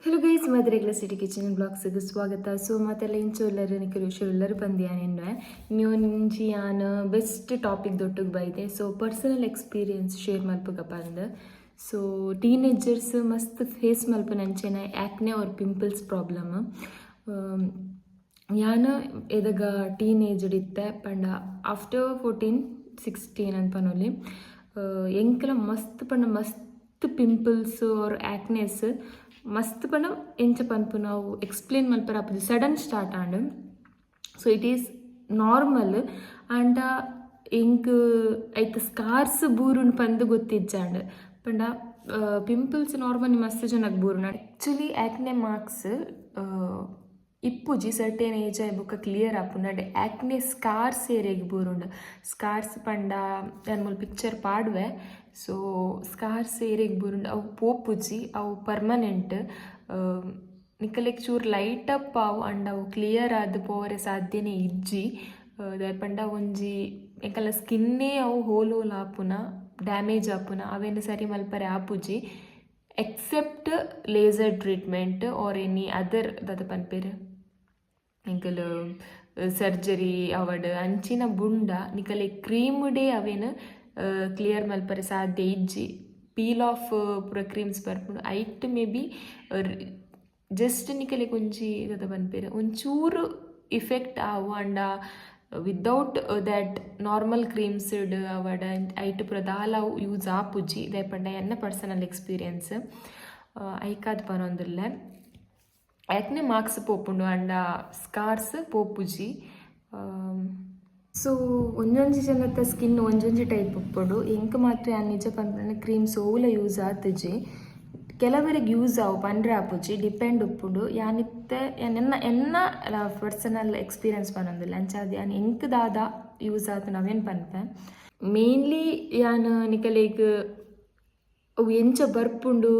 Hello guys, ಮದುರೆಗಳ city kitchen ಬ್ಲಾಗ್ಸಿಗೆ ಸ್ವಾಗತ. So ಮತ್ತೆಲ್ಲ ಇಂಚು ಎಲ್ಲರೂ ನಿಖರು ಎಲ್ಲರೂ ಬಂದಿಯಾನೆ ಇನ್ನೊಂಜಿ ಯಾನ್ ಬೆಸ್ಟ್ ಟಾಪಿಕ್ ದೊಟ್ಟಿಗೆ ಬೈದೆ. ಸೊ ಪರ್ಸನಲ್ ಎಕ್ಸ್ಪೀರಿಯನ್ಸ್ ಶೇರ್ ಮಲ್ಪಗಪ್ಪ ಅಂದ. ಸೊ ಟೀನೇಜರ್ಸ್ ಮಸ್ತ್ ಫೇಸ್ ಮಲ್ಪ ನಂಚೆನ ಆ್ಯಕ್ನೆ ಆರ್ ಪಿಂಪಲ್ಸ್ ಪ್ರಾಬ್ಲಮ್. ಯಾನು ಎದಾಗ ಟೀನೇಜ್ಡ್ ಇತ್ತೆ ಪಂಡ ಆಫ್ಟರ್ 14-16 ಅನ್ಪನೊಲಿ ಎಂಕಲ ಮಸ್ತ್ ಪಿಂಪಲ್ಸ್ ಆರ್ ಆ್ಯಕ್ನೆಸ್ ಮಸ್ತ್ ಪಂಡ ಎಂಚ ಪನ್ಪು ನಾವು ಎಕ್ಸ್ಪ್ಲೇನ್ ಮಲ್ಪರ ಆಪುಜಿ sudden start and. So it is normal and ಎಂಕ್ ಐತ ಸ್ಕಾರ್ಸ್ ಬೂರುನ್ ಪಂದು ಗೊತ್ತಿಜ್ಜಾಂಡ್ ಪಂಡ ಪಿಂಪಲ್ಸ್ ನಾರ್ಮಲಿ ಮಸ್ತ್ ಜನಕ್ಕೆ ಬೂರುನ. ಆ್ಯಕ್ಚುಲಿ ಆ್ಯಕ್ನೆ ಮಾರ್ಕ್ಸ್ ಇಪ್ಪುಜಿ ಸರ್ಟೇನ್ ಏಜ್ ಆಯ್ಬುಕ್ಕ ಕ್ಲಿಯರ್ ಆಪುಂಡು. ಆ್ಯಕ್ನೆ ಸ್ಕಾರ್ಸ್ ಏರಿಯಾಗಿ ಬೂರುಂಡು. ಸ್ಕಾರ್ಸ್ ಪಂಡ ನಾನು ಪಿಕ್ಚರ್ ಪಾಡುವೆ. ಸೊ ಸ್ಕಾರ್ಸ್ ಏರಿಯಾಗಿ ಬೂರುಂಡು ಅವು ಪೋಪುಜಿ ಅವು ಪರ್ಮನೆಂಟ್ ನಿಕಲೆಗ್ ಚೂರು ಲೈಟ್ ಅಪ್ ಅವು ಅಂಡ್ ಅವು ಕ್ಲಿಯರ್ ಆದ ಪೋರೆ ಸಾಧ್ಯನೇ ಇಜ್ಜಿ ಪಂಡ ಒಂಜಿ ಎಂಕಲ್ಲ ಸ್ಕಿನ್ನೇ ಅವು ಹೋಲ್ ಆಪುನ ಡ್ಯಾಮೇಜ್ ಆಪುನ ಅವೇನು ಸರಿ ಮಲ್ಪರೆ ಆಪುಜಿ except laser treatment or any other ದಾದ ಪನ್ಪೇರು ನಿಕಲ್ ಸರ್ಜರಿ ಅವಡ್ ಅಂಚಿನ ಬುಂಡ ನಿಕಲೆ ಕ್ರೀಮ್ ಡೇ ಅವೇನು ಕ್ಲಿಯರ್ ಮಲ್ಪರೆ ಸಾಧ್ಯ ಇಜ್ಜಿ. ಪೀಲ್ ಆಫ್ ಪೂರ ಕ್ರೀಮ್ಸ್ ಬರ್ಪುಂಡು ಐಟ್ ಮೇ ಬಿ ಜಸ್ಟ್ ನಿಕಲೆ ಒಂಜಿ ದಾದ ಪನ್ಪೇರು ಒಂಚೂರು ಇಫೆಕ್ಟ್ ಆವು ಅಂಡ ವಿದೌಟ್ ದ್ಯಾಟ್ ನಾರ್ಮಲ್ ಕ್ರೀಮ್ಸ್ ಅವಡ ಐಟ್ ಪೂರ ದಾಲಾವು ಯೂಸ್ ಆಪುಜಿ ದಯಪಂಡ ಎನ್ನ ಪರ್ಸನಲ್ ಎಕ್ಸ್ಪೀರಿಯನ್ಸ್ ಐಕಾದ್ ಪನೊಂದುಲ್ಲೆ. ಆ್ಯಕ್ನೆ ಮಾರ್ಕ್ಸ್ ಪೋಪುಂಡು ಅಂಡ ಸ್ಕಾರ್ಸ್ ಪೋಪುಜಿ. ಸೊ ಒಂಜೊಂಜಿ ಜನತ ಸ್ಕಿನ್ ಒಂಜೊಂಜಿ ಟೈಪ್ ಉಪ್ಪುಂಡು. ಎಂಕ್ ಮಾತ್ರ ಯಾನ್ ನಿಜ ಪನ್ಪುಂಡು ಕ್ರೀಮ್ಸ್ ಓಲ ಯೂಸ್ ಆತುಜಿ ಕೆಲವರಿಗೆ ಯೂಸ್ ಆವು ಪಂಡ್ರೆ ಆಪುಜಿ ಡಿಪೆಂಡ್ ಉಪ್ಪುಂಡು. ಯಾನಿತ್ತೆ ಎನ್ನ ಪರ್ಸನಲ್ ಎಕ್ಸ್ಪೀರಿಯನ್ಸ್ ಪನೊಂದುಲ್ಲ ಅಂಚಾದ ಯಾನ್ ಎಂಕ್ ದಾದ ಯೂಸ್ ಆತು ನಾವೇನು ಪನ್ಪೆ ಮೇನ್ಲಿ ಯಾನ್ ನಿಕಲೆಗ್ ಅವು ಎಂಚ ಬರ್ಪುಂಡು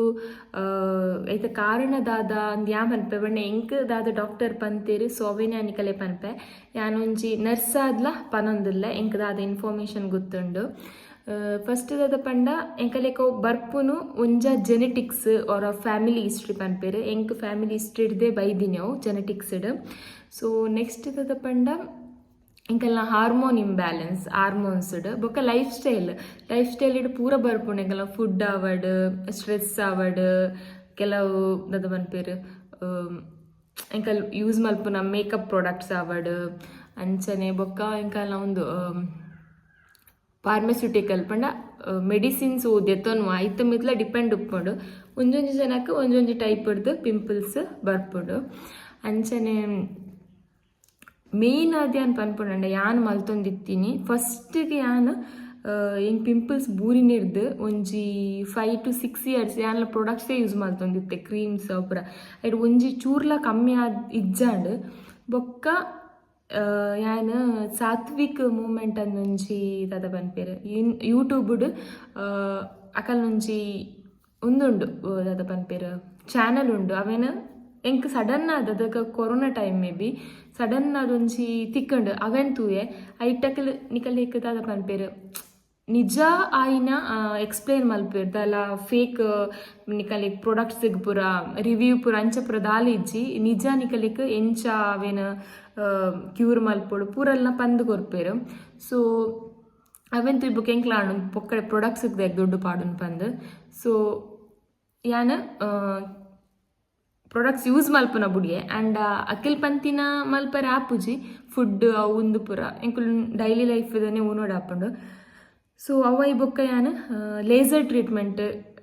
ಐತ ಕಾರಣದಾದ ಅಂದ್ ಯಾ ಪನ್ಪೆ ಬಣ್ಣ ಎಂಕ್ ದಾದ ಡಾಕ್ಟರ್ ಪಂತೇರು. ಸೊ ಅವೇನೇ ನಿಕಲೆ ಪನ್ಪೆ ಯಾನೊಂಜಿ ನರ್ಸ್ ಆದ್ಲ ಪನೊಂದುಲ್ಲ ಎಂಕ್ ದಾದ ಇನ್ಫಾರ್ಮೇಷನ್ ಗೊತ್ತುಂಡು. ಫಸ್ಟ್ ದಾದ ಪಂಡ ಎಂಕಲೆಕ ಬರ್ಪುನು ಒಂಜ ಜೆನೆಟಿಕ್ಸ್ ಆರ್ ಫ್ಯಾಮಿಲಿ ಹಿಸ್ಟ್ರಿ ಪನ್ಪೇರು. ಎಂಕ್ ಫ್ಯಾಮಿಲಿ ಹಿಸ್ಟ್ರಿ ಹಿಡ್ದೆ ಬೈದಿನವು ಜೆನೆಟಿಕ್ಸ್ಡ್. ಸೊ ನೆಕ್ಸ್ಟ್ ದಾದ ಪಂಡ ಎಂಕಲ್ನ ಹಾರ್ಮೋನ್ ಇಂಬ್ಯಾಲೆನ್ಸ್ ಹಾರ್ಮೋನ್ಸ್ಡ್ ಬೊಕ್ಕ ಲೈಫ್ ಸ್ಟೈಲ್ ಇಡು ಪೂರ ಬರ್ಪುಂಡು. ಎಂಕಲ್ಲ ಫುಡ್ ಆವಡ್ ಸ್ಟ್ರೆಸ್ ಆವಡ್ ಕೆಲವು ದಾದ ಪನ್ಪೇರು ಎಂಕಲ್ ಯೂಸ್ ಮಲ್ಪುನ ಮೇಕಪ್ ಪ್ರಾಡಕ್ಟ್ಸ್ ಆವಡ್ ಅಂಚನೆ ಬೊಕ್ಕ ಎಂಕಲ್ನ ಒಂದು ಫಾರ್ಮಸ್ಯೂಟಿಕಲ್ ಪಂಡ ಮೆಡಿಸಿನ್ಸ್ ಓದೆತ್ತೊನ್ವ ಐತ ಮಿತ್ಲ ಡಿಪೆಂಡ್ ಉಪ್ಪುಂಡು. ಒಂಜೊಂಜಿ ಜನಕ್ಕೆ ಒಂಜೊಂಜಿ ಟೈಪ್ ಹಿಡ್ದು ಪಿಂಪಲ್ಸ್ ಬರ್ಪುಂಡು. ಅಂಚನೆ ಮೇಯ್ನ್ ಆದ ಯಾನ್ ಪನ್ಪುಂಡ ಯಾನ್ ಮಲ್ತೊಂದಿತ್ತೀನಿ ಫಸ್ಟಿಗೆ ಯಾನ್ ಹೆಂಗೆ ಪಿಂಪಲ್ಸ್ ಬೂರಿನಿರ್ದು ಒಂಜಿ 5 to 6 years ಯಾನ್ಲ ಪ್ರಾಡಕ್ಟ್ಸೇ ಯೂಸ್ ಮಲ್ತೊಂದಿತ್ತೆ ಕ್ರೀಮ್ಸ್ ಪೂರ ಐಟ್ ಒಂಜಿ ಚೂರ್ಲ ಕಮ್ಮಿ ಇಜ್ಜಾಂಡ್ ಬೊಕ್ಕ ಯಾನ್ ಸಾತ್ವಿಕ್ ಮೂಮೆಂಟ್ ಅಂದೊಂಜಿ ದಾದ ಪನ್ಪೇರು ಯೂಟ್ಯೂಬ್ಡ್ ಅಕಲ್ನೊಂಜಿ ಒಂದುಂಡು ದಾದ ಪನ್ಪೇರು ಚಾನಲ್ ಉಂಡು. ಅವೇನು ಎಂಕ್ ಸಡನ್ ಆದ ಅದಕ್ಕೆ ಕೊರೋನಾ ಟೈಮ್ ಮೇ ಬಿ ಸಡನ್ ಅದೊಂಜಿ ತಿಕ್ಕಂಡು ಅವೆನ್ ತೂಯೆ ಐಟಕಲ್ ನಿಕಲೇಕ್ ದಾದ ಪನ್ಪೇರು ನಿಜ ಆಯ್ನ ಎಕ್ಸ್ಪ್ಲೇನ್ ಮಲ್ಪೇರು ದಾಲ ಫೇಕ್ ನಿಕಲೇಕ್ ಪ್ರಾಡಕ್ಟ್ಸ್ ಪೂರ ರಿವ್ಯೂ ಪೂರ ಅಂಚ ಪೂರ ದಾಲ ಇಜ್ಜಿ ನಿಜ ನಿಕಲೇಕ್ ಎಂಚ ಅವೇನು ಕ್ಯೂರ್ ಮಲ್ಪೋಡು ಪೂರಲ್ನ ಪಂದು ಕೊರ್ಪೇರು. ಸೊ ಅವೆನ್ ತುಯ್ಬುಕ್ ಎಂಕ್ಲಾಣು ಪೊಕ್ಕಡೆ ಪ್ರಾಡಕ್ಟ್ಸ್ ದೊಡ್ಡ ಪಾಡುನ್ ಪಂದು. ಸೊ ಯಾನ್ ಪ್ರಾಡಕ್ಟ್ಸ್ ಯೂಸ್ ಮಲ್ಪುನ ಬುಡಿಯೆ ಆ್ಯಂಡ್ ಅಕಿಲ್ ಪಂತಿನ ಮಲ್ಪರೆ ಆಪುಜಿ ಫುಡ್ ಅವು ಉಂದು ಪೂರ ಎಂಕುಲು ಡೈಲಿ ಲೈಫ್ದನೇ ಉನೋಡು ಆಪುಂಡು. ಸೊ ಅವ ಈ ಬೊಕ್ಕ ಯಾನ್ ಲೇಸರ್ ಟ್ರೀಟ್ಮೆಂಟ್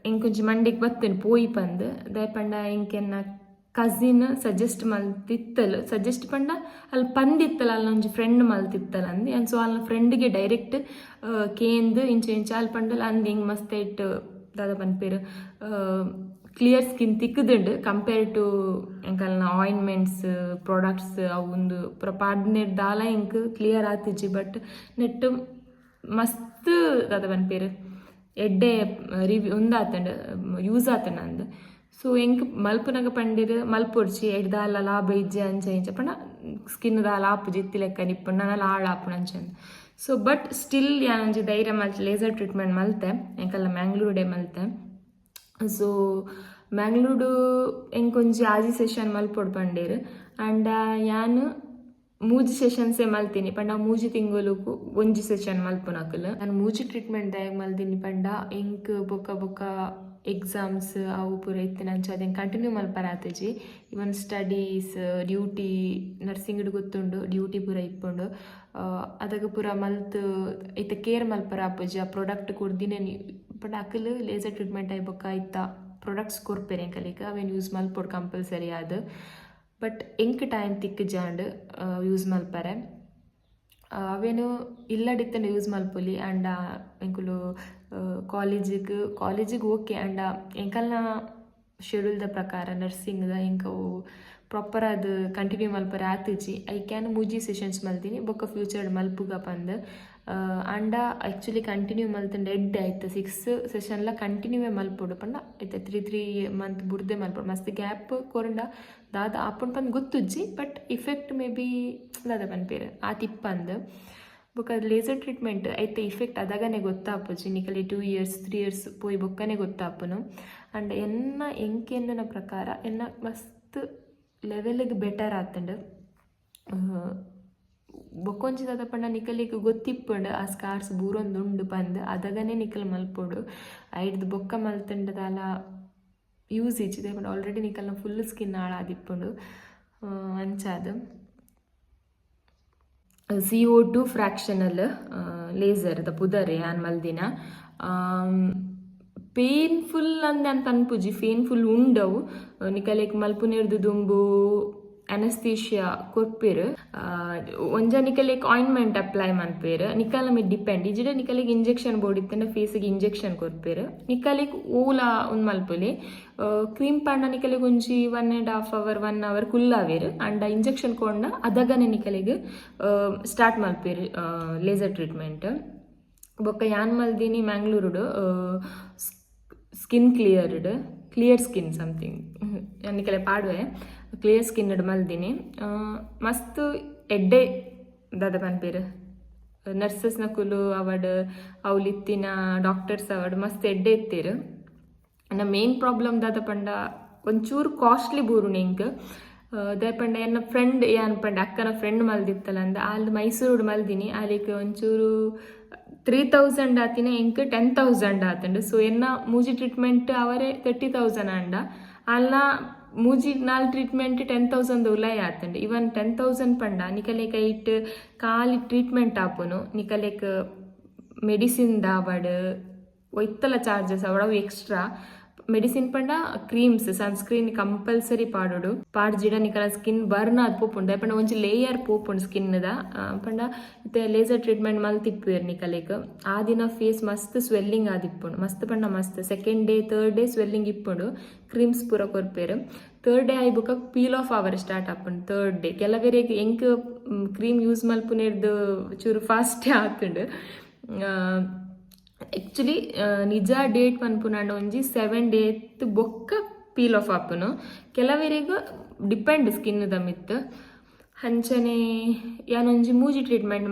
ಎಂಕೊಂಚಿ ಮಂಡಿಗೆ ಬತ್ತೇನೆ ಪೋಯಿ ಪಂದು ದಯಪಂಡ ಎಂಕೆನ್ನ ಕಸಿನ್ ಸಜೆಸ್ಟ್ ಮಲ್ತಿತ್ತಲು ಸಜೆಸ್ಟ್ ಪಂಡ ಅಲ್ಲಿ ಪಂದಿತ್ತಲ್ಲ ಅಲ್ಲೊಂಜಿ ಫ್ರೆಂಡ್ ಮಲ್ತಿತ್ತಲ್ಲ ಅಂದು ಆ್ಯಂಡ್ ಸೊ ಅಲ್ಲಿ ಫ್ರೆಂಡ್ಗೆ ಡೈರೆಕ್ಟ್ ಕೇಂದು ಇಂಚ ಅಲ್ಲಿ ಪಂಡಲ್ಲ ಅಂದು ಹಿಂಗೆ ಮಸ್ತ್ ಇಟ್ಟು ದಾದ ಪನ್ಪೇರು ಕ್ಲಿಯರ್ ಸ್ಕಿನ್ ತಿಕ್ಕದುಂಡು ಕಂಪೇರ್ ಟು ಎಂಕಲ್ನ ಆಯಿಂಟ್ಮೆಂಟ್ಸ್ ಪ್ರಾಡಕ್ಟ್ಸ್ ಅವು ಒಂದು ಪಾಡ್ನೆರ್ ದಾಲ ಎಂಕ್ ಕ್ಲಿಯರ್ ಆತಿಜ್ಜಿ. ಬಟ್ ನೆಟ್ ಮಸ್ತ್ ದಾದ ಪನ್ಪೇರು ಎಡ್ಡೆ ರಿವ್ಯೂ ಒಂದಾತಂಡು ಯೂಸ್ ಆತಂಡು ಅಂದು. ಸೊ ಎಂಕ್ ಮಲ್ಪುನಗ ಪಂಡಿರು ಮಲ್ಪೊಡ್ಚಿ ಎಡ್ ದಾಲ ಲಾಭ ಇಜ್ಜೆ ಅಂಚ ಇಂಚ ಪಂಡ ಸ್ಕಿನ್ ದಾಲ ಆಪುಜಿ ಇತ್ತಿ ಲೆಕ್ಕ ನಿಪ್ಪುಂಡು ನಾನು ಆಳ ಆಪುಣ ಅಂಚಂದು. ಸೊ ಬಟ್ ಸ್ಟಿಲ್ ಯಾನೊಂಜಿ ಧೈರ್ಯ ಮಲ್ತು ಲೇಸರ್ ಟ್ರೀಟ್ಮೆಂಟ್ ಮಲ್ತೆ ಎಂಕಲ್ಲ ಮ್ಯಾಂಗ್ಳೂರ್ ಡೇ ಮಲ್ತೆ. ಸೊ ಮ್ಯಾಂಗ್ಳೂರು ಎಂಕೊಂಜಿ ಆಜಿ ಸೆಷನ್ ಮಲ್ಪೊಡು ಪಂಡೇರು ಆಂಡ ಯಾನ್ ಮೂಜಿ ಸೆಷನ್ಸೇ ಮಲ್ತೀನಿ ಪಂಡ ಮೂಜಿ ತಿಂಗಳು ಒಂಜಿ ಸೆಷನ್ ಮಲ್ಪುನಕುಲು ನಾನು ಮೂಜಿ ಟ್ರೀಟ್ಮೆಂಟ್ ದಾಯಗ್ ಮಲ್ತೀನಿ ಪಂಡ ಎಂಕ್ ಬೊಕ್ಕ ಬೊಕ್ಕ ಎಕ್ಸಾಮ್ಸ್ ಅವು ಪೂರ ಇತ್ತಿನ ಅಂಚ ಅದೇನು ಕಂಟಿನ್ಯೂ ಮಲ್ಪರಾತಜಿ ಇವನ್ ಸ್ಟಡೀಸ್ ಡ್ಯೂಟಿ ನರ್ಸಿಂಗ್ಡ್ ಗೊತ್ತುಂಡು ಡ್ಯೂಟಿ ಪೂರ ಇಪ್ಪುಂಡು ಅದಾಗ ಪೂರ ಮಲ್ತ್ ಐತ ಕೇರ್ ಮಲ್ಪರ ಆಪುಜಿ ಆ ಪ್ರಾಡಕ್ಟ್ ಕೊಡ್ದಿನೇ ಪಂಡ ಅಕಲ್ ಲೇಸರ್ ಟ್ರೀಟ್ಮೆಂಟ್ ಆಯ್ಬೊಕ್ಕ ಐತ ಪ್ರಾಡಕ್ಟ್ಸ್ ಕೊರ್ಪೆರೆ ಕಲಿಕ ಅವೇನು ಯೂಸ್ ಮಲ್ಪೊಡು ಕಂಪಲ್ಸರಿ ಅದು ಬಟ್ ಎಂಕ್ ಟೈಮ್ ತಿಕ್ ಜಾಂಡ್ ಯೂಸ್ ಮಲ್ಪರೆ ಅವೇನು ಇಲ್ಲಡಿತ್ತಂಡು ಯೂಸ್ ಮಲ್ಪೊಲಿ ಆ್ಯಂಡ ಎಂಕುಲು ಕಾಲೇಜಿಗೆ ಓಕೆ ಆ್ಯಂಡ ಎಂಕಲ್ನ ಶೆಡ್ಯೂಲ್ದ ಪ್ರಕಾರ ನರ್ಸಿಂಗ್ದ ಎಂಕವು ಪ್ರಾಪರ್ ಅದು ಕಂಟಿನ್ಯೂ ಮಲ್ಪರೆ ಆತುಜಿ ಐ ಕ್ಯಾನ್ ಮೂಜಿ ಸೆಷನ್ಸ್ ಮಲ್ತೀನಿ ಬೊಕ್ಕ ಫ್ಯೂಚರ್ಡ್ ಮಲ್ಪುಗ ಪಂದ್ ಆಂಡ ಆ್ಯಕ್ಚುಲಿ ಕಂಟಿನ್ಯೂ ಮಲ್ತಂಡು ಎಡ್ಡೆ ಆಯ್ತು 6 ಸೆಷನ್ಲ ಕಂಟಿನ್ಯೂವೇ ಮಲ್ಪೊಡು ಪಂಡ ಆಯ್ತು 3 ಮಂತ್ ಬುಡ್ದೆ ಮಲ್ಪೊಡು ಮಸ್ತ್ ಗ್ಯಾಪ್ ಕೊರಂಡ ದಾದ ಆಪುಂಡು ಪಂದ್ ಗೊತ್ತುಜ್ಜಿ ಬಟ್ ಇಫೆಕ್ಟ್ ಮೇ ಬಿ ದಾದ ಪನ್ಪೇರು ಆ ತಿಪ್ಪಂದು ಬೊಕ್ಕ ಲೇಸರ್ ಟ್ರೀಟ್ಮೆಂಟ್ ಐತೆ ಇಫೆಕ್ಟ್ ಅದಾಗನೇ ಗೊತ್ತಾಪುಜಿ ನಿಕಲಿ 2 years 3 years ಪೋಯಿ ಬೊಕ್ಕನೆ ಗೊತ್ತಾಪುನು ಆ್ಯಂಡ್ ಎನ್ನ ಎಂಕೆಂದನ ಪ್ರಕಾರ ಎನ್ನ ಮಸ್ತ್ ಲೆವೆಲ್ಗೆ ಬೆಟರ್ ಆತಂಡು ಬೊಕ್ಕೊಂಚಿದಾದ ಪಂಡ ನಿಕಲಿಗೆ ಗೊತ್ತಿಪ್ಪುಂಡು ಆ ಸ್ಕಾರ್ಸ್ ಬೂರೊಂದುಂಡು ಪಂದ್ ಅದಾಗನೇ ನಿಕಲ್ ಮಲ್ಪೊಡು ಐಡ್ದು ಬೊಕ್ಕ ಮಲ್ತಂಡದಾಲ ಯೂಸ್ ಇಚ್ಚಿದೆ ಪಂಡ ಆಲ್ರೆಡಿ ನಿಕಲ್ನ ಫುಲ್ ಸ್ಕಿನ್ ಹಾಳಾದಿಪ್ಪುಂಡು ಅಂಚಾದು CO2 ಫ್ರ್ಯಾಕ್ಷನಲ್ ಲೇಸರ್ದ ಪುದರೆ ಆನ್ ಮಲ್ದಿನ ಪೇನ್ಫುಲ್ ಅಂದೆ ಅಂತ ಅನ್ಪುಜಿ ಪೇನ್ಫುಲ್ ಉಂಡವು ನಿಕಲೆಗ್ ಮಲ್ಪುನೇರ್ದು ದುಂಬು ಅನಸ್ತೇಷಿಯಾ ಕೊರ್ಪೇರು ಒಂಜ ನಿಕಲೆಗ್ ಆಯಿಂಟ್ಮೆಂಟ್ ಅಪ್ಲೈ ಮನ್ಪೇರು ನಿಕಲ ಮೇಲೆ ಡಿಪೆಂಡ್ ಇಜಿಡೆ ನಿಕಲೆಗ್ ಇಂಜೆಕ್ಷನ್ ಬೋಡಿತ್ತಂಡ ಫೇಸಿಗೆ ಇಂಜೆಕ್ಷನ್ ಕೊರ್ಪೇರು ನಿಕಲೆಗ್ ಓಲ ಒಂದು ಮಲ್ಪೊಲಿ ಕ್ರೀಮ್ ಪಂಡ ನಿಕಲೆಗ್ ಒಂಜಿ 1.5 hour 1 hour ಕುಲ್ಲಾವೇರು ಅಂಡ ಇಂಜೆಕ್ಷನ್ ಕೊಂಡ ಅದಗನೆ ನಿಕಲೆಗ್ ಸ್ಟಾರ್ಟ್ ಮಲ್ಪೇರು ಲೇಸರ್ ಟ್ರೀಟ್ಮೆಂಟ್ ಬೊಕ್ಕ ಯಾನ್ ಮಲ್ದಿನಿ ಮ್ಯಾಂಗ್ಳೂರುಡು ಸ್ಕಿನ್ ಕ್ಲಿಯರ್ ಸ್ಕಿನ್ ಸಮಥಿಂಗ್ ನಿಕಲೆ ಪಾಡುವೆ ಕ್ಲಿಯರ್ ಸ್ಕಿನ್ ಮಲ್ದಿನಿ ಮಸ್ತ್ ಎಡ್ಡೆ ದಾದ ಪನ್ಪೇರು ನರ್ಸಸ್ನ ಕುಲು ಅವಡ್ ಅವಲಿತ್ತಿನ ಡಾಕ್ಟರ್ಸ್ ಅವಡ್ ಮಸ್ತ್ ಎಡ್ಡೆ ಎತ್ತೇರು ನನ್ನ ಮೇನ್ ಪ್ರಾಬ್ಲಮ್ ದಾದ ಪಂಡ ಒಂಚೂರು ಕಾಸ್ಟ್ಲಿ ಬೂರು ನಿಂಕ್ ದಯಪಂಡ ಎನ್ನ ಫ್ರೆಂಡ್ ಏನ್ ಪಂಡ ಅಕ್ಕನ ಫ್ರೆಂಡ್ ಮಲ್ದಿತ್ತಲ್ಲ ಅಂದ ಅಲ್ಲಿ ಮೈಸೂರು ಮಲ್ದಿನಿ ಅಲ್ಲಿಗೆ ಒಂಚೂರು 3,000 ಆತಿನ ಇಂಕ್ 10,000 ಆತಂಡು ಸೊ ಎನ್ನ ಮೂಜಿ ಟ್ರೀಟ್ಮೆಂಟ್ ಅವರೇ 30,000 ಅಂಡ ಅಲ್ಲ ಮೂಜಿ ನಾಲ್ ಟ್ರೀಟ್ಮೆಂಟ್ 10,000 ಉಲಾಯ್ ಆತಂಡು ಇವನ್ 10,000 ಪಂಡ ನಿಕಲೆಕ ಇಟ್ ಖಾಲಿ ಟ್ರೀಟ್ಮೆಂಟ್ ಆಪುನು ನಿಕಲೆಕ್ ಮೆಡಿಸಿನ್ ದಾವಡ್ ಒಯ್ತಲ ಚಾರ್ಜಸ್ ಅವಡವು ಎಕ್ಸ್ಟ್ರಾ ಮೆಡಿಸಿನ್ ಪಂಡ ಕ್ರೀಮ್ಸ್ ಸನ್ಸ್ಕ್ರೀನ್ ಕಂಪಲ್ಸರಿ ಪಾಡೋಡು ಪಾಡ್ಜಿಡ ನಿಕಲ ಸ್ಕಿನ್ ಬರ್ನ್ ಆದ್ ಪೋಪುಂಡು ದಯಪಂಡ ಒಂಜಿ ಲೇಯರ್ ಪೋಪುಂಡು ಸ್ಕಿನ್ದ ಪಂಡ ಇತ್ತೆ ಲೇಸರ್ ಟ್ರೀಟ್ಮೆಂಟ್ ಮಲ್ತಿಪ್ಪುವೆರ್ ನಿಕಲೆಗ್ ಆ ದಿನ ಫೇಸ್ ಮಸ್ತ್ ಸ್ವೆಲ್ಲಿಂಗ್ ಆದಿಪ್ಪುಂಡು ಮಸ್ತ್ ಪಂಡ ಮಸ್ತ್ 2nd day 3rd day swelling ಇಪ್ಪುಂಡು ಕ್ರೀಮ್ಸ್ ಪೂರ ಕೊರ್ಪೇರು 3rd day ಆಯ್ಬುಕ ಪೀಲ್ ಆಫ್ ಅವರ್ ಸ್ಟಾರ್ಟ್ ಆಪುಂಡು 3rd day ಕೆಲವೆರೆಗೆ ಎಂಕ್ ಕ್ರೀಮ್ ಯೂಸ್ ಮಲ್ಪುನೇರ್ದು ಚೂರು ಫಾಸ್ಟೇ ಆತುಂಡು ಆ್ಯಕ್ಚುಲಿ ನಿಜ ಡೇಟ್ ಪನ್ಪುನಾಂಡ ಒಂಜಿ 7 days ಬೊಕ್ಕ ಪೀಲ್ ಆಫ್ ಆಪುನು ಕೆಲವರಿಗೂ ಡಿಪೆಂಡ್ ಸ್ಕಿನ್ದ ಮಿತ್ ಹಂಚನೆ ಯಾನೊಂಜಿ ಮೂಜಿ ಟ್ರೀಟ್ಮೆಂಟ್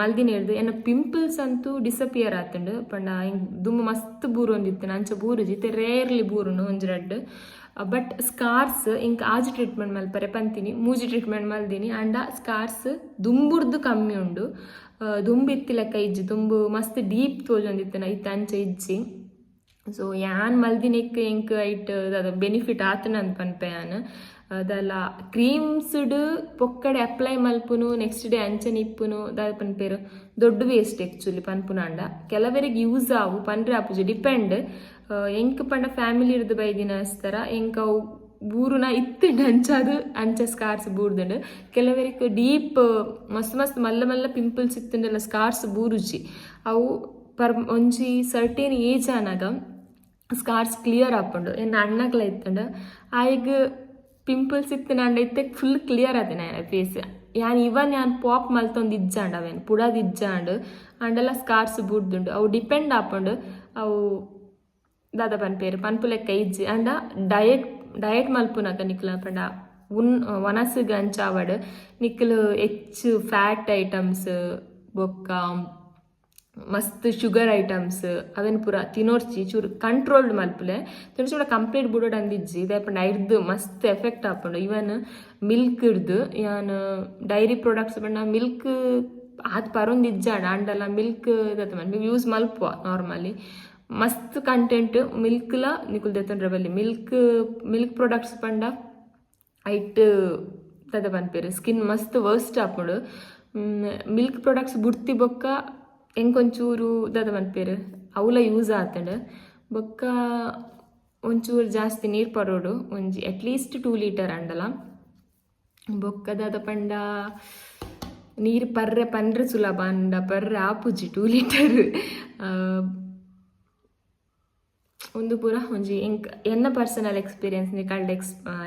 ಮಲ್ದಿನೇರ್ದು ಏನ ಪಿಂಪಲ್ಸ್ ಅಂತೂ ಡಿಸಪಿಯರ್ ಆತುಂಡು ಪಂಡ ಹಿಂಗೆ ದುಮ್ಮು ಮಸ್ತ್ ಬೂರು ಒಂದಿತ್ತು ಅಂಚ ಬೂರು ಜಿತೆ ರೇರ್ಲಿ ಬೂರುನು ಒಂಜಿ ರಡ್ಡ್ ಬಟ್ ಸ್ಕಾರ್ಸ್ ಇಂಕ್ ಆಜಿ ಟ್ರೀಟ್ಮೆಂಟ್ ಮಲ್ಪರೆ ಪಂತೀನಿ ಮೂಜಿ ಟ್ರೀಟ್ಮೆಂಟ್ ಮಲ್ದಿನಿ ಆಂಡ ಸ್ಕಾರ್ಸ್ ದುಂಬುರ್ದು ಕಮ್ಮಿ ಉಂಡು ದುಂಬು ಇತ್ತಿಲಕ್ಕ ಇಜ್ಜಿ ದುಂಬು ಮಸ್ತ್ ಡೀಪ್ ತೋಜೊಂದಿತ್ತನ ಇತ್ತ ಅಂಚ ಇಜ್ಜಿ ಸೊ ಯಾನ್ ಮಲ್ದಿನಿಕ್ ಎಂಕ್ ಐಟ್ ಅದ ಬೆನಿಫಿಟ್ ಆತನ ಅಂತ ಪನ್ಪೆ ಯಾನ್ ಅದಲ್ಲ ಕ್ರೀಮ್ಸ್ಡ್ ಪೊಕ್ಕಡೆ ಅಪ್ಲೈ ಮಲ್ಪುನು ನೆಕ್ಸ್ಟ್ ಡೇ ಅಂಚನೆ ಇಪ್ಪುನು ದಾದ ಪನ್ಪೇರು ದೊಡ್ಡ ವೇಸ್ಟ್ ಆ್ಯಕ್ಚುಲಿ ಪನ್ಪುನಾಂಡ ಕೆಲವರಿಗೆ ಯೂಸ್ ಆವು ಪನ್ರೆ ಆಪುಜಿ ಡಿಪೆಂಡ್ ಎಂಕ್ ಪಂಡ ಫ್ಯಾಮಿಲಿ ಇರ್ದು ಬೈದಿನ ಅಸ್ತರ ಎಂಕ್ ಅವು ಬೂರುನ ಇತ್ತುಂಡು ಅಂಚ ಸ್ಕಾರ್ಸ್ ಬೂರ್ದುಂಡು ಕೆಲವರಿಗೆ ಡೀಪ್ ಮಸ್ತ್ ಮಲ್ಲ ಪಿಂಪಲ್ಸ್ ಇತ್ತುಂಡಲ್ಲ ಸ್ಕಾರ್ಸ್ ಬೂರುಜಿ ಅವು ಒಂಜಿ ಸರ್ಟೇನ್ ಏಜ್ ಆನಾಗ ಸ್ಕಾರ್ಸ್ ಕ್ಲಿಯರ್ ಆಪುಂಡು ಎನ್ನ ಅಣ್ಣಗ್ಲ ಇತ್ತುಂಡು ಆಯ್ಗ ಪಿಂಪಲ್ಸ್ ಇತ್ತಿನಾಂಡ ಇತ್ತೆ ಫುಲ್ ಕ್ಲಿಯರ್ ಆದಿನ ಫೇಸ್ ಯಾನ್ ಪಾಪ್ ಮಲ್ತೊಂದು ಇಜ್ಜಾಂಡ್ ಅವೇನು ಪುಡಾದ ಇಜ್ಜಾಂಡ್ ಅಂಡೆಲ್ಲ ಸ್ಕಾರ್ಸ್ ಬೂರ್ದುಂಡು ಅವು ಡಿಪೆಂಡ್ ಆಪುಂಡು ಅವು ದಾದ ಪನ್ಪೇರು ಪನ್ಪು ಲೆಕ್ಕ ಇಜ್ಜಿ ಅಂಡ ಡಯಟ್ ಮಲ್ಪುನಕ ನಿಕ್ಲ ಪಂಡ ವನಸ್ಸಿಗೆ ಅಂಚಾವಡ್ ನಿಕ್ಲು ಹೆಚ್ಚು ಫ್ಯಾಟ್ ಐಟಮ್ಸ್ ಬೊಕ್ಕ ಮಸ್ತ್ ಶುಗರ್ ಐಟಮ್ಸ್ ಅವೇನು ಪೂರ ತಿನ್ನೋರ್ಚಿ ಚೂರು ಕಂಟ್ರೋಲ್ಡ್ ಮಲ್ಪಲೆ ತಿನ್ಸಿ ಕೂಡ ಕಂಪ್ಲೀಟ್ ಬಿಡೋಡು ಅಂದಿಜ್ಜಿ ಇದಾಯ್ಪಂಡು ಐರ್ದು ಮಸ್ತ್ ಎಫೆಕ್ಟ್ ಆಪುಂಡು ಇವನ್ ಮಿಲ್ಕ್ ಇಡ್ದು ಯಾನ್ ಡೈರಿ ಪ್ರಾಡಕ್ಟ್ಸ್ ಪಂಡ ಮಿಲ್ಕ್ ಅದು ಪರೊಂದಿಜ್ಜಾಣ ಅಂಡಲ್ಲ ಮಿಲ್ಕ್ ಯೂಸ್ ಮಲ್ಪುವ ನಾರ್ಮಲಿ ಮಸ್ತ್ ಕಂಟೆಂಟ್ ಮಿಲ್ಕ್ಲ ನಿಕುಲ್ ದೆತ್ತೊಂಡ್ರೆ ಬಲ್ಲಿ ಮಿಲ್ಕ್ ಪ್ರಾಡಕ್ಟ್ಸ್ ಪಂಡ ಐಟ್ ದಾದ ಪನ್ಪೇರು ಸ್ಕಿನ್ ಮಸ್ತ್ ವರ್ಸ್ಟ್ ಆಪುಂಡು ಮಿಲ್ಕ್ ಪ್ರಾಡಕ್ಟ್ಸ್ ಬುಡ್ತಿ ಬೊಕ್ಕ ಎಂಕೊಂಚೂರು ದಾದ ಪನ್ಪೇರು ಅವಲ ಯೂಸ್ ಆತಂಡು ಬೊಕ್ಕ ಒಂಚೂರು ಜಾಸ್ತಿ ನೀರು ಪರೋಡು ಒಂಜಿ ಅಟ್ಲೀಸ್ಟ್ 2 ಲೀಟರ್ ಅಂಡಲ ಬೊಕ್ಕ ದಾದ ಪಂಡ ನೀರು ಪನ್ರೆ ಸುಲಭ ಅಂಡ ಪರ್ರೆ ಆಪುಜಿ 2 ಲೀಟರ್ ಒಂದು ಪೂರ ಒಂಜಿ ಎನ್ನ ಪರ್ಸನಲ್ ಎಕ್ಸ್ಪೀರಿಯನ್ಸ್ ನೀ ಕಳ್ಳ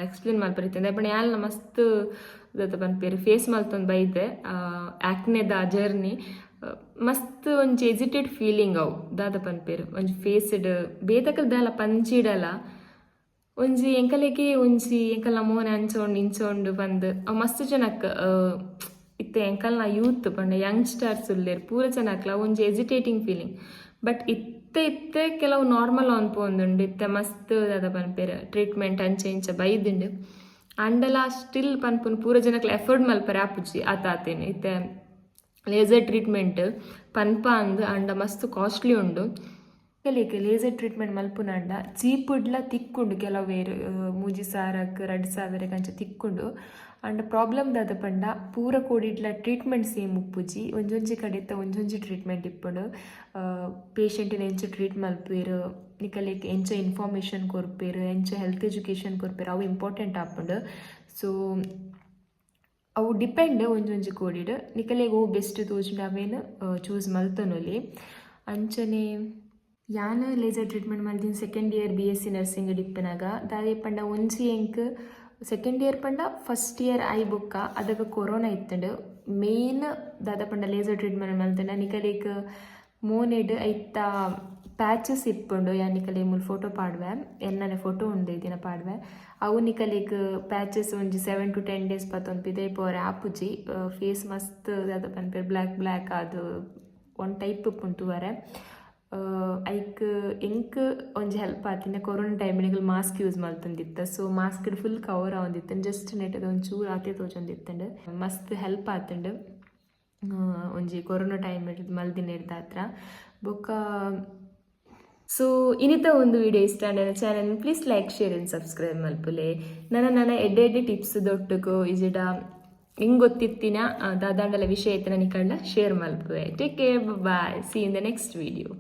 ಎಕ್ಸ್ಪ್ಲೇನ್ ಮಲ್ಪರಿತಂದೆ ಬಟ್ ಯಾಲ್ನ ಮಸ್ತ್ ದಾದ ಪನ್ಪೇರು ಫೇಸ್ ಮಲ್ತೊಂದು ಬೈದೆ ಆಕ್ನೆದ ಜರ್ನಿ ಮಸ್ತ್ ಒಂಜಿ ಎಜಿಟೇಟ್ ಫೀಲಿಂಗ್ ಅವು ದಾದ ಪನ್ಪೇರು ಒಂಜಿ ಫೇಸ್ಡ್ ಬೇತಕಲ್ದಲ್ಲ ಪಂಚಿಡಲ ಒಂಜಿ ಎಂಕಲೆಗೆ ಒಂಜಿ ಎಂಕಲ್ನ ಮೋನೆ ಅಂಚೋಂಡು ಇಂಚೋಂಡು ಬಂದು ಮಸ್ತ್ ಜನಕ್ ಇತ್ತೆ ಎಂಕಲ್ನ ಯೂತ್ ಪಂಡ ಯಂಗ್ಸ್ಟರ್ಸ್ ಉಲ್ಲೇರು ಪೂರ ಜನಕ್ಲ ಒಂಜಿ ಎಜಿಟೇಟಿಂಗ್ ಫೀಲಿಂಗ್ ಬಟ್ ಇತ್ತೆ ಕೆಲವು ನಾರ್ಮಲ್ ಅನ್ಪೊಂದುಂಡು ಇತ್ತೆ ಮಸ್ತ್ ದಾದ ಪನ್ಪೇರು ಟ್ರೀಟ್ಮೆಂಟ್ ಅಂಚೆ ಇಂಚ ಬೈದುಂಡು ಅಂಡಲ ಸ್ಟಿಲ್ ಪನ್ಪುನ ಪೂರ ಜನಕ್ಲ ಎಫರ್ಡ್ ಮಲ್ಪರೆ ಆಪುಜಿ ಆತೇನು ಇತ್ತೆ ಲೇಸರ್ ಟ್ರೀಟ್ಮೆಂಟ್ ಪನ್ಪ ಅಂದು ಅಂಡ ಮಸ್ತ್ ಕಾಸ್ಟ್ಲಿ ಉಂಡು ಕೆಲಕ್ಕೆ ಲೇಸರ್ ಟ್ರೀಟ್ಮೆಂಟ್ ಮಲ್ಪುನಂಡ ಚೀಪುಡ್ಲ ತಿಕ್ಕುಂಡು ಕೆಲವೇರು 3,000 2,000 ಕಂಚ ತಿಕ್ಕುಂಡು ಅಂಡ ಪ್ರಾಬ್ಲಮ್ ದಾದ ಪಂಡ ಪೂರ ಕೋಡಿಡ್ಲ ಟ್ರೀಟ್ಮೆಂಟ್ ಸೇಮ್ ಉಪ್ಪುಜಿ ಒಂಜೊಂಜಿ ಕಡೆತ್ತ ಒಂಜೊಂಜಿ ಟ್ರೀಟ್ಮೆಂಟ್ ಇಪ್ಪುಂಡು ಪೇಷಂಟಿನ ಎಂಚ ಟ್ರೀಟ್ ಮಲ್ಪೇರು ನಿಕಲೆಗೆ ಎಂಚ ಇನ್ಫಾರ್ಮೇಷನ್ ಕೊರ್ಪೇರು ಎಂಚ ಹೆಲ್ತ್ ಎಜುಕೇಷನ್ ಕೊರ್ಪೇರು ಅವು ಇಂಪಾರ್ಟೆಂಟ್ ಆಪುಂಡು ಸೊ ಅವು ಡಿಪೆಂಡ್ ಒಂಜೊಂಜಿ ಕೋಡಿಡ್ ನಿಕಲೆಗೆ ಓ ಬೆಸ್ಟ್ ತೋಜುಂಡು ಅವೇನು ಚೂಸ್ ಮಲ್ತೊನೊಲಿ ಅಂಚನೆ ಯಾನ್ ಲೇಸರ್ ಟ್ರೀಟ್ಮೆಂಟ್ ಮಲ್ತಿನ ಸೆಕೆಂಡ್ ಇಯರ್ BSc ನರ್ಸಿಂಗ್ ಡಿಪ್ಪನಾಗ ದಾದೆ ಪಂಡ ಒಂಜಿ ಎಂಕ್ ಸೆಕೆಂಡ್ ಇಯರ್ ಪಂಡ ಫಸ್ಟ್ ಇಯರ್ ಐ ಬುಕ್ಕ ಅದಕ್ಕೆ ಕೊರೋನಾ ಇತ್ತಂಡು ಮೇನ್ ದಾದ ಪಂಡ ಲೇಸರ್ ಟ್ರೀಟ್ಮೆಂಟ್ ಮಲ್ತಂಡ ನಿಕಲೆಗ್ ಮೋನೆಡ್ ಐತ ಪ್ಯಾಚಸ್ ಇಪ್ಪುಂಡು ಯಾ ನಿಕಲೆ ಮುಲ್ ಫೋಟೋ ಪಾಡ್ವೆ ಎನ್ನನೆ ಫೋಟೋ ಉಂಡು ದಿನ ಪಾಡ್ವೆ ಅವು ನಿಕಲೆಗ್ ಪ್ಯಾಚಸ್ ಒಂಜಿ 7 to 10 days ಪತ್ತೊಂದು ಪಿದೆ ಪೋರೆ ಆಪುಜಿ ಫೇಸ್ ಮಸ್ತ್ ದಾದ ಪನ್ಪೇರು ಬ್ಲ್ಯಾಕ್ ಅದು ಒನ್ ಟೈಪ್ ಪುಂಟುವರೆ ಐಕ್ ಎಂಕ್ ಒಂಜಿ ಹೆಲ್ಪ್ ಆತಿನ ಕೊರೋನಾ ಟೈಮಿನಿಗೆ ಮಾಸ್ಕ್ ಯೂಸ್ ಮಲ್ತೊಂದಿತ್ತ ಸೊ ಮಾಸ್ಕ್ ಫುಲ್ ಕವರ್ ಆವೊಂದಿತ್ತು ಜಸ್ಟ್ ನೆಟ್ಟದ ಒಂಚೂರು ಆತೆ ತೋಜೊಂದಿತ್ತಂಡು ಮಸ್ತ್ ಹೆಲ್ಪ್ ಆತಂಡು ಒಂಜಿ ಕೊರೋನಾ ಟೈಮ್ ಮಲ್ದಿನ ಹತ್ರ ಬೊಕ್ಕ ಸೊ ಇನ್ನಿತ ಒಂದು ವಿಡಿಯೋ ಇಷ್ಟ ನನ್ನ channel please like share and subscribe ಮಲ್ಪುಲೆ ನನ್ನ ಎಡ್ಡೆ ಟಿಪ್ಸ್ ದೊಟ್ಟುಗು ಇಜಿಡ ಹಿಂಗೆ ಗೊತ್ತಿತ್ತಿನ ದಾದಾಂಡಲ ವಿಷಯ ಐತೆ ನನಗೆ ಶೇರ್ ಮಲ್ಪುವೆ take care bye see in the next video